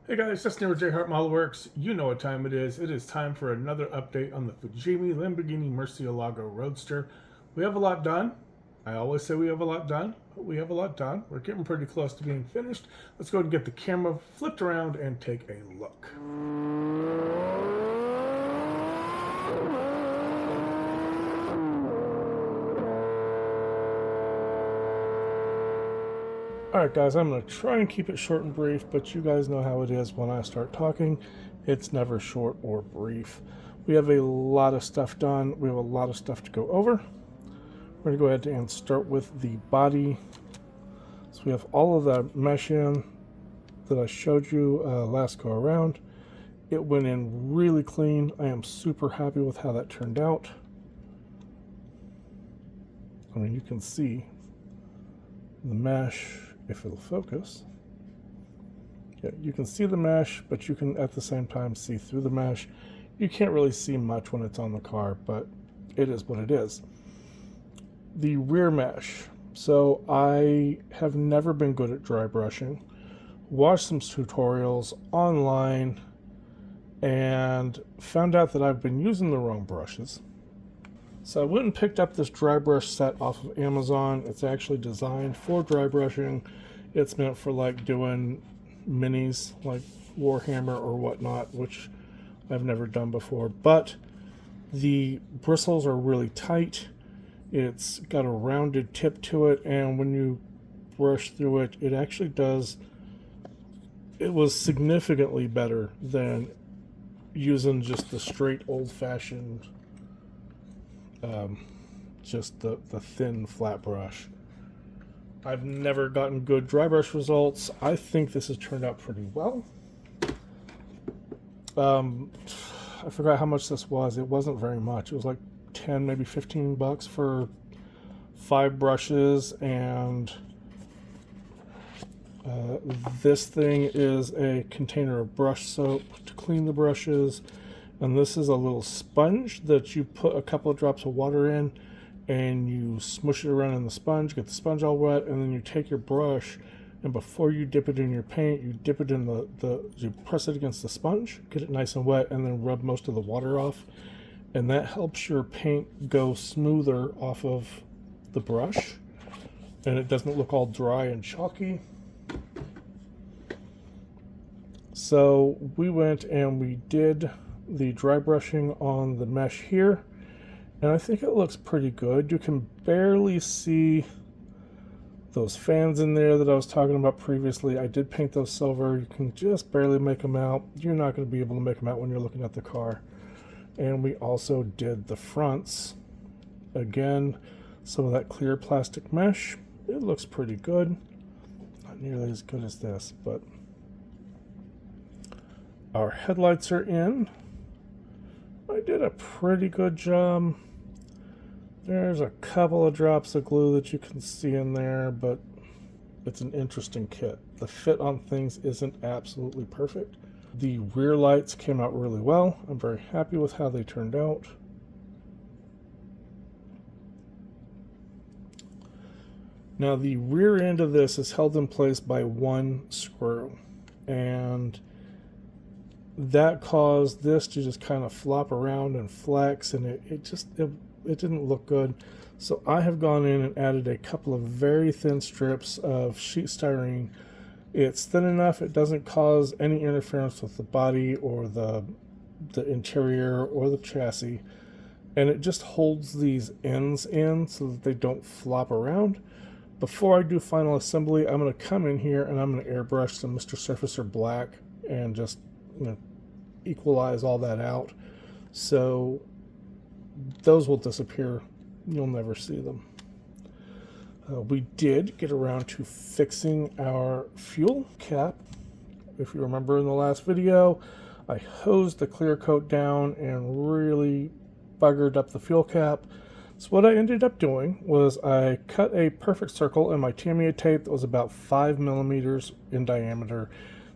Hey guys, Justin here with JHart Modelworks. You know what time it is. It is time for another update on the Fujimi Lamborghini Murcielago Roadster. We have a lot done. I always say we have a lot done, but we have a lot done. We're getting pretty close to being finished. Let's go ahead and get the camera flipped around and take a look. Alright guys, I'm going to try and keep it short and brief, but you guys know how it is when I start talking. It's never short or brief. We have a lot of stuff done. We have a lot of stuff to go over. We're going to go ahead and start with the body. So we have all of the mesh in that I showed you last go around. It went in really clean. I am super happy with how that turned out. I mean, you can see the mesh. If it'll focus, yeah, you can see the mesh, but you can at the same time see through the mesh. You can't really see much when it's on the car, but it is what it is. The rear mesh. So I have never been good at dry brushing. Watched some tutorials online and found out that I've been using the wrong brushes. So I went and picked up this dry brush set off of Amazon. It's actually designed for dry brushing. It's meant for like doing minis like Warhammer or whatnot, which I've never done before. But the bristles are really tight. It's got a rounded tip to it, and when you brush through it, it actually does. It was significantly better than using just the straight old-fashioned just the thin flat brush. I've never gotten good dry brush results. I think this has turned out pretty well. I forgot how much this was. It wasn't very much. It was like 10, maybe 15 bucks for 5 brushes, and this thing is a container of brush soap to clean the brushes. And this is a little sponge that you put a couple of drops of water in and you smush it around in the sponge, get the sponge all wet, and then you take your brush, and before you dip it in your paint, you dip it in you press it against the sponge, get it nice and wet, and then rub most of the water off. And that helps your paint go smoother off of the brush, and it doesn't look all dry and chalky. So we went and we did the dry brushing on the mesh here, and I think it looks pretty good. You can barely see those fans in there that I was talking about previously. I did paint those silver. You can just barely make them out. You're not going to be able to make them out when you're looking at the car. And we also did the fronts. Again, some of that clear plastic mesh. It looks pretty good. Not nearly as good as this, but our headlights are in. I did a pretty good job. There's a couple of drops of glue that you can see in there, but it's an interesting kit. The fit on things isn't absolutely perfect. The rear lights came out really well. I'm very happy with how they turned out. Now the rear end of this is held in place by one screw, and that caused this to just kind of flop around and flex, and it didn't look good. So I have gone in and added a couple of very thin strips of sheet styrene. It's thin enough, it doesn't cause any interference with the body or the interior or the chassis, and it just holds these ends in so that they don't flop around. Before I do final assembly, I'm going to come in here and I'm going to airbrush some Mr. Surfacer Black and just equalize all that out, so those will disappear. You'll never see them. We did get around to fixing our fuel cap. If you remember in the last video, I hosed the clear coat down and really buggered up the fuel cap. So what I ended up doing was I cut a perfect circle in my Tamiya tape that was about 5 millimeters in diameter.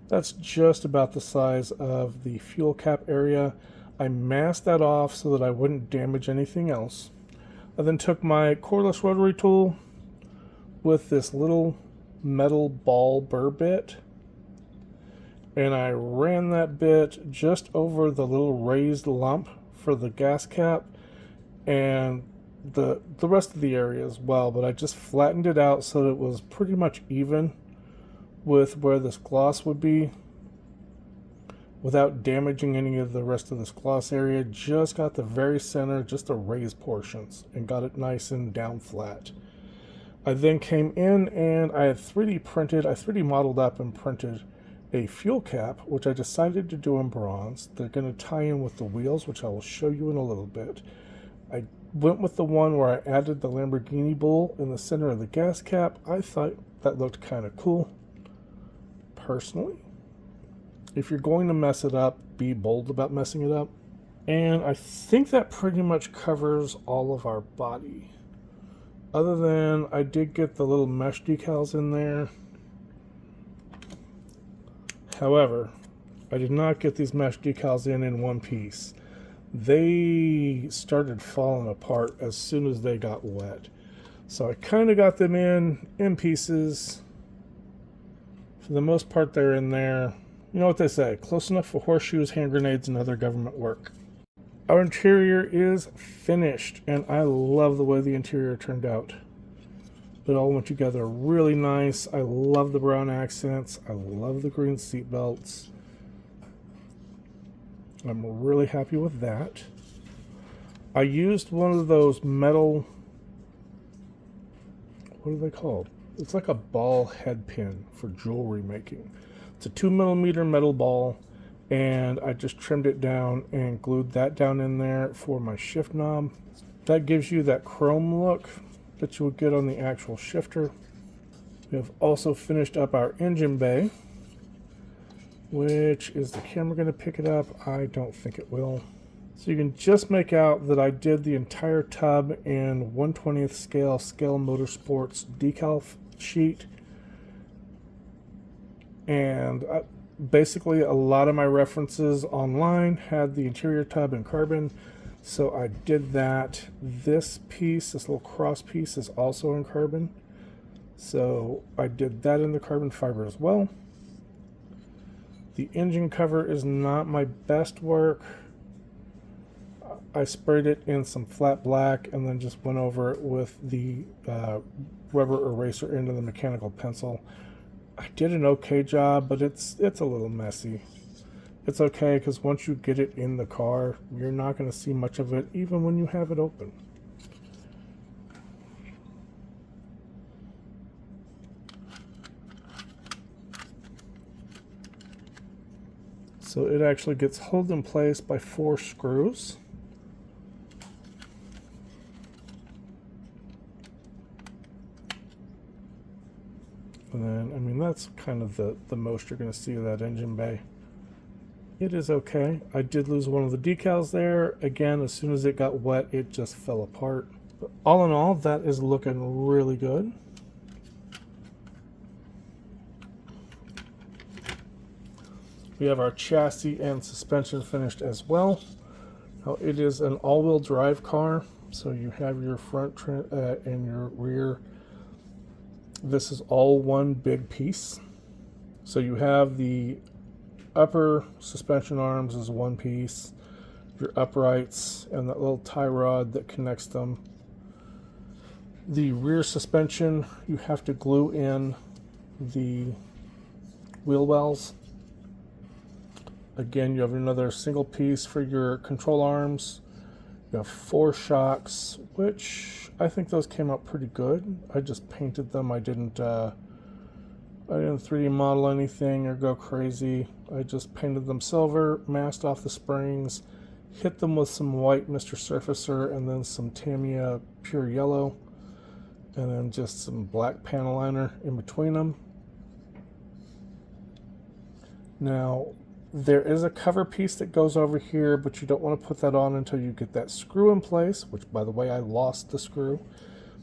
That's just about the size of the fuel cap area. I masked that off so that I wouldn't damage anything else. I then took my cordless rotary tool with this little metal ball burr bit and I ran that bit just over the little raised lump for the gas cap and the rest of the area as well, but I just flattened it out so that it was pretty much even with where this gloss would be without damaging any of the rest of this gloss area. Just got the very center, just the raised portions, and got it nice and down flat. I then came in and I had 3D modeled up and printed a fuel cap, which I decided to do in bronze. They're going to tie in with the wheels, which I will show you in a little bit. I went with the one where I added the Lamborghini bull in the center of the gas cap. I thought that looked kind of cool, personally. If you're going to mess it up, be bold about messing it up. And I think that pretty much covers all of our body. Other than I did get the little mesh decals in there. However, I did not get these mesh decals in one piece. They started falling apart as soon as they got wet. So I kind of got them in pieces. For the most part, they're in there. You know what they say, close enough for horseshoes, hand grenades, and other government work. Our interior is finished, and I love the way the interior turned out. It all went together really nice. I love the brown accents. I love the green seat belts. I'm really happy with that. I used one of those metal, what are they called? It's like a ball head pin for jewelry making. It's a 2mm metal ball, and I just trimmed it down and glued that down in there for my shift knob. That gives you that chrome look that you would get on the actual shifter. We have also finished up our engine bay, which is the camera going to pick it up? I don't think it will. So you can just make out that I did the entire tub in 1/20th scale Motorsports decal sheet. And basically a lot of my references online had the interior tub in carbon, so I did that. This piece, this little cross piece, is also in carbon, so I did that in the carbon fiber as well. The engine cover is not my best work. I sprayed it in some flat black and then just went over it with the rubber eraser into the mechanical pencil. I did an okay job, but it's a little messy. It's okay, because once you get it in the car, you're not going to see much of it, even when you have it open. So it actually gets held in place by 4 screws. And then, I mean, that's kind of the most you're going to see of that engine bay. It is okay. I did lose one of the decals there. Again, as soon as it got wet, it just fell apart. But all in all, that is looking really good. We have our chassis and suspension finished as well. Now, it is an all-wheel drive car, so you have your front and your rear. This is all one big piece. So you have the upper suspension arms as one piece, your uprights, and that little tie rod that connects them. The rear suspension, you have to glue in the wheel wells. Again, you have another single piece for your control arms. You have 4 shocks, which I think those came out pretty good. I just painted them. I didn't 3D model anything or go crazy. I just painted them silver, masked off the springs, hit them with some white Mr. Surfacer, and then some Tamiya pure yellow, and then just some black panel liner in between them. Now, there is a cover piece that goes over here, but you don't want to put that on until you get that screw in place, which, by the way, I lost the screw.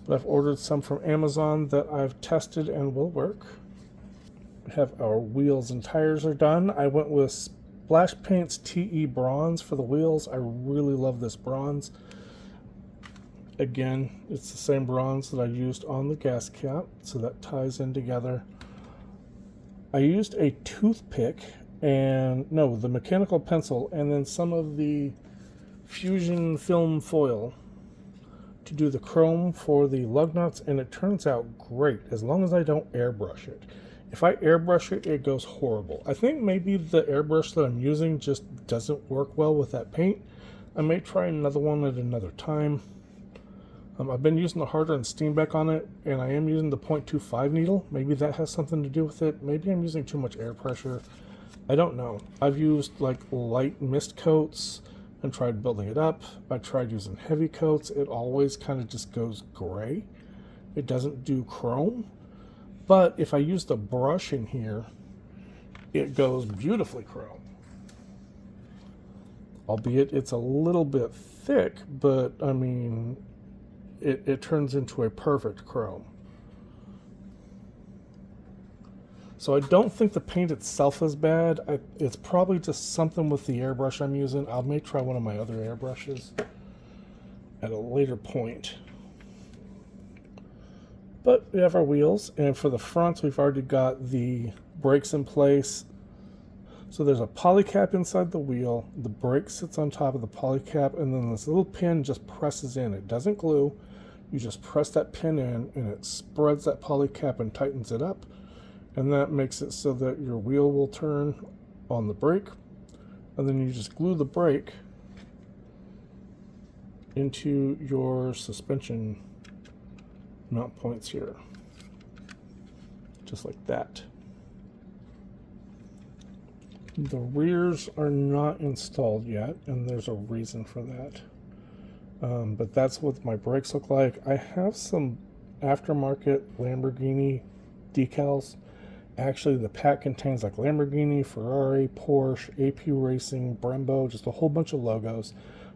But I've ordered some from Amazon that I've tested and will work. We have our wheels and tires are done. I went with Splash Paint's TE Bronze for the wheels. I really love this bronze. Again, it's the same bronze that I used on the gas cap, so that ties in together. I used a toothpick and no, the mechanical pencil, and then some of the fusion film foil to do the chrome for the lug nuts, and it turns out great as long as I don't airbrush it. If I airbrush it, it goes horrible. I think maybe the airbrush that I'm using just doesn't work well with that paint. I may try another one at another time. I've been using the Harder and Steenbeck on it, and I am using the 0.25 needle. Maybe that has something to do with it. Maybe I'm using too much air pressure. I don't know. I've used like light mist coats and tried building it up. I tried using heavy coats. It always kind of just goes gray. It doesn't do chrome. But if I use the brush in here, it goes beautifully chrome. Albeit it's a little bit thick, but I mean, it turns into a perfect chrome. So I don't think the paint itself is bad. It's probably just something with the airbrush I'm using. I may try one of my other airbrushes at a later point. But we have our wheels, and for the front we've already got the brakes in place. So there's a polycap inside the wheel, the brake sits on top of the polycap, and then this little pin just presses in. It doesn't glue. You just press that pin in and it spreads that polycap and tightens it up. And that makes it so that your wheel will turn on the brake. And then you just glue the brake into your suspension mount points here. Just like that. The rears are not installed yet, and there's a reason for that. But that's what my brakes look like. I have some aftermarket Lamborghini decals. Actually, the pack contains like Lamborghini, Ferrari, Porsche, AP Racing, Brembo, just a whole bunch of logos.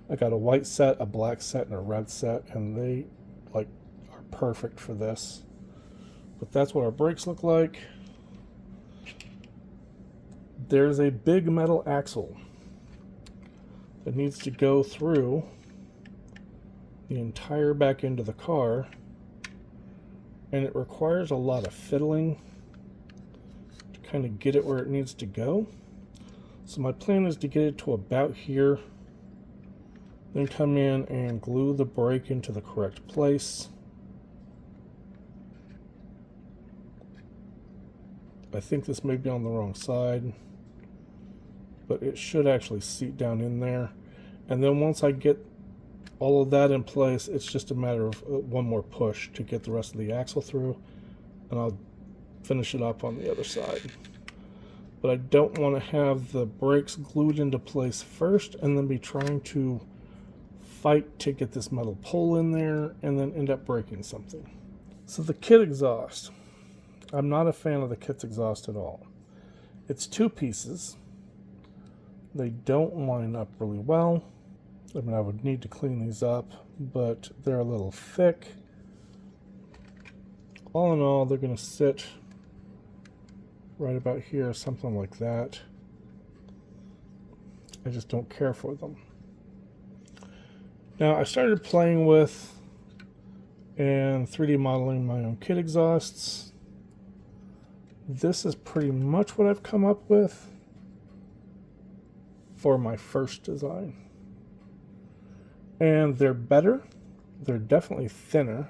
I got a white set, a black set, and a red set, and they like are perfect for this. But that's what our brakes look like. There's a big metal axle that needs to go through the entire back end of the car, and it requires a lot of fiddling to kind of get it where it needs to go. So my plan is to get it to about here, then come in and glue the brake into the correct place. I think this may be on the wrong side, but it should actually seat down in there. And then once I get all of that in place, it's just a matter of one more push to get the rest of the axle through, and I'll finish it up on the other side. But I don't want to have the brakes glued into place first and then be trying to fight to get this metal pole in there and then end up breaking something. So the kit exhaust. I'm not a fan of the kit's exhaust at all. It's two pieces. They don't line up really well. I mean, I would need to clean these up, but they're a little thick. All in all, they're going to sit right about here, something like that. I just don't care for them. Now, I started playing with and 3D modeling my own kit exhausts. This is pretty much what I've come up with for my first design. And they're better. They're definitely thinner.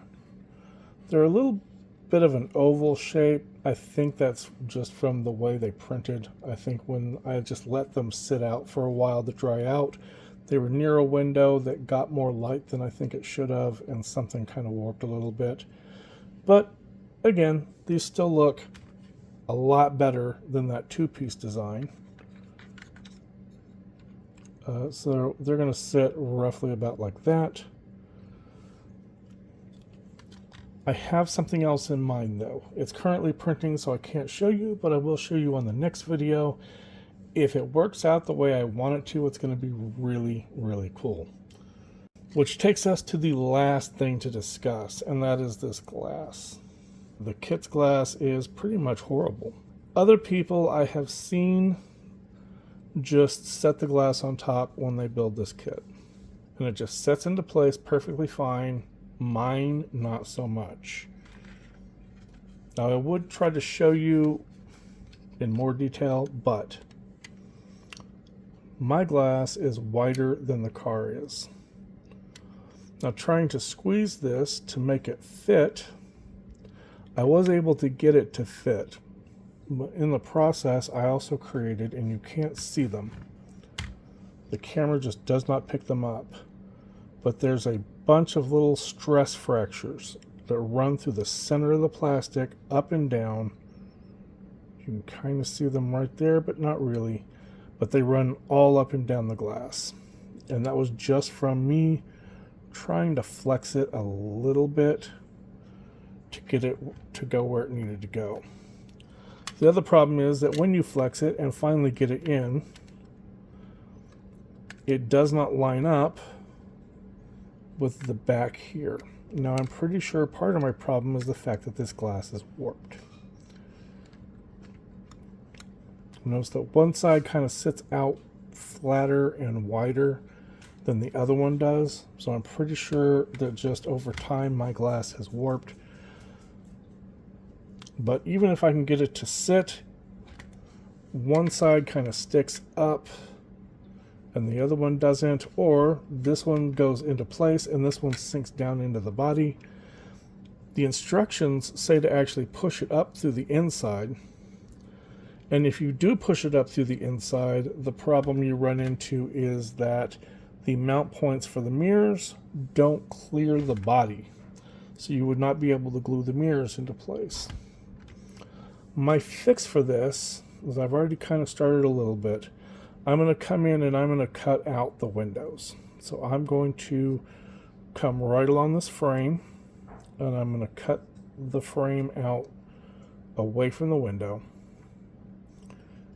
They're a little bit of an oval shape. I think that's just from the way they printed. I think when I just let them sit out for a while to dry out, they were near a window that got more light than I think it should have, and something kind of warped a little bit. But again, these still look a lot better than that two-piece design. So they're going to sit roughly about like that. I have something else in mind though. It's currently printing, so I can't show you, but I will show you on the next video. If it works out the way I want it to, it's going to be really, really cool. Which takes us to the last thing to discuss, and that is this glass. The kit's glass is pretty much horrible. Other people I have seen just set the glass on top when they build this kit, and it just sets into place perfectly fine. Mine, not so much. Now, I would try to show you in more detail, but my glass is wider than the car is. Now, trying to squeeze this to make it fit, I was able to get it to fit. But in the process, I also created, and you can't see them, the camera just does not pick them up, but there's a bunch of little stress fractures that run through the center of the plastic, up and down. You can kind of see them right there, but not really. But they run all up and down the glass. And that was just from me trying to flex it a little bit to get it to go where it needed to go. The other problem is that when you flex it and finally get it in, it does not line up with the back here. Now, I'm pretty sure part of my problem is the fact that this glass is warped. Notice that one side kind of sits out flatter and wider than the other one does. So I'm pretty sure that just over time my glass has warped. But even if I can get it to sit, one side kind of sticks up and the other one doesn't, or this one goes into place and this one sinks down into the body. The instructions say to actually push it up through the inside. And if you do push it up through the inside, the problem you run into is that the mount points for the mirrors don't clear the body. So you would not be able to glue the mirrors into place. My fix for this is I've already kind of started a little bit. I'm going to come in and I'm going to cut out the windows. So I'm going to come right along this frame and I'm going to cut the frame out away from the window.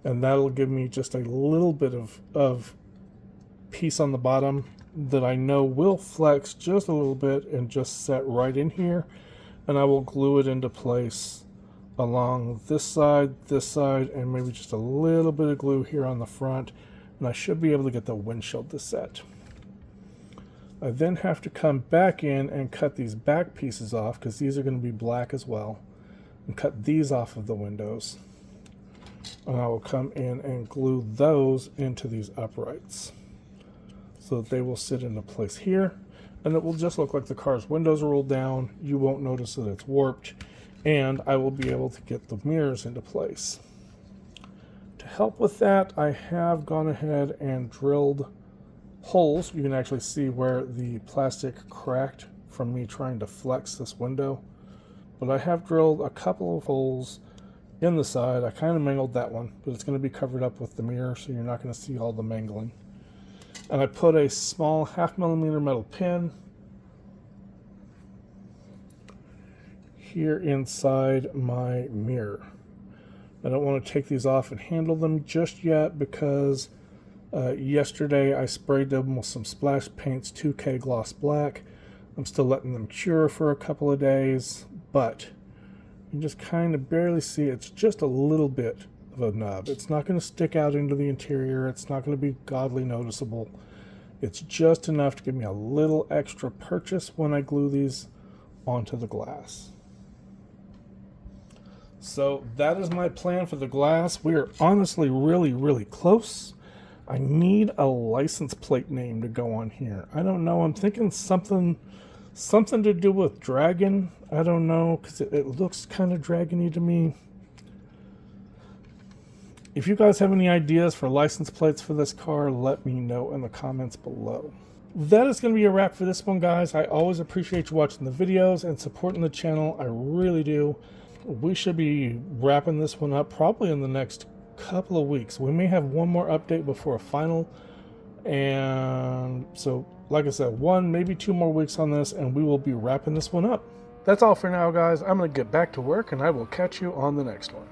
And that'll give me just a little bit of piece on the bottom that I know will flex just a little bit and just set right in here. And I will glue it into place along this side, and maybe just a little bit of glue here on the front. And I should be able to get the windshield to set. I then have to come back in and cut these back pieces off because these are going to be black as well. And cut these off of the windows. And I will come in and glue those into these uprights so that they will sit into place here, and it will just look like the car's windows rolled down. You won't notice that it's warped, and I will be able to get the mirrors into place. To help with that, I have gone ahead and drilled holes. You can actually see where the plastic cracked from me trying to flex this window, but I have drilled a couple of holes in the side. I kind of mangled that one, but it's going to be covered up with the mirror, so you're not going to see all the mangling. And I put a small 1/2 millimeter metal pin here inside my mirror. I don't want to take these off and handle them just yet because yesterday I sprayed them with some splash paints 2K gloss black. I'm still letting them cure for a couple of days, but you just kind of barely see it's just a little bit of a nub. It's not going to stick out into the interior. It's not going to be godly noticeable. It's just enough to give me a little extra purchase when I glue these onto the glass. So that is my plan for the glass. We are honestly really close. I need a license plate name to go on here. I don't know. I'm thinking something to do with dragon. I don't know, because it looks kind of dragony to me. If you guys have any ideas for license plates for this car, let me know in the comments below. That is going to be a wrap for this one, guys. I always appreciate you watching the videos and supporting the channel. I really do. We should be wrapping this one up probably in the next couple of weeks. We may have one more update before a final. And so, like I said, 1, maybe 2 more weeks on this, and we will be wrapping this one up. That's all for now, guys. I'm going to get back to work, and I will catch you on the next one.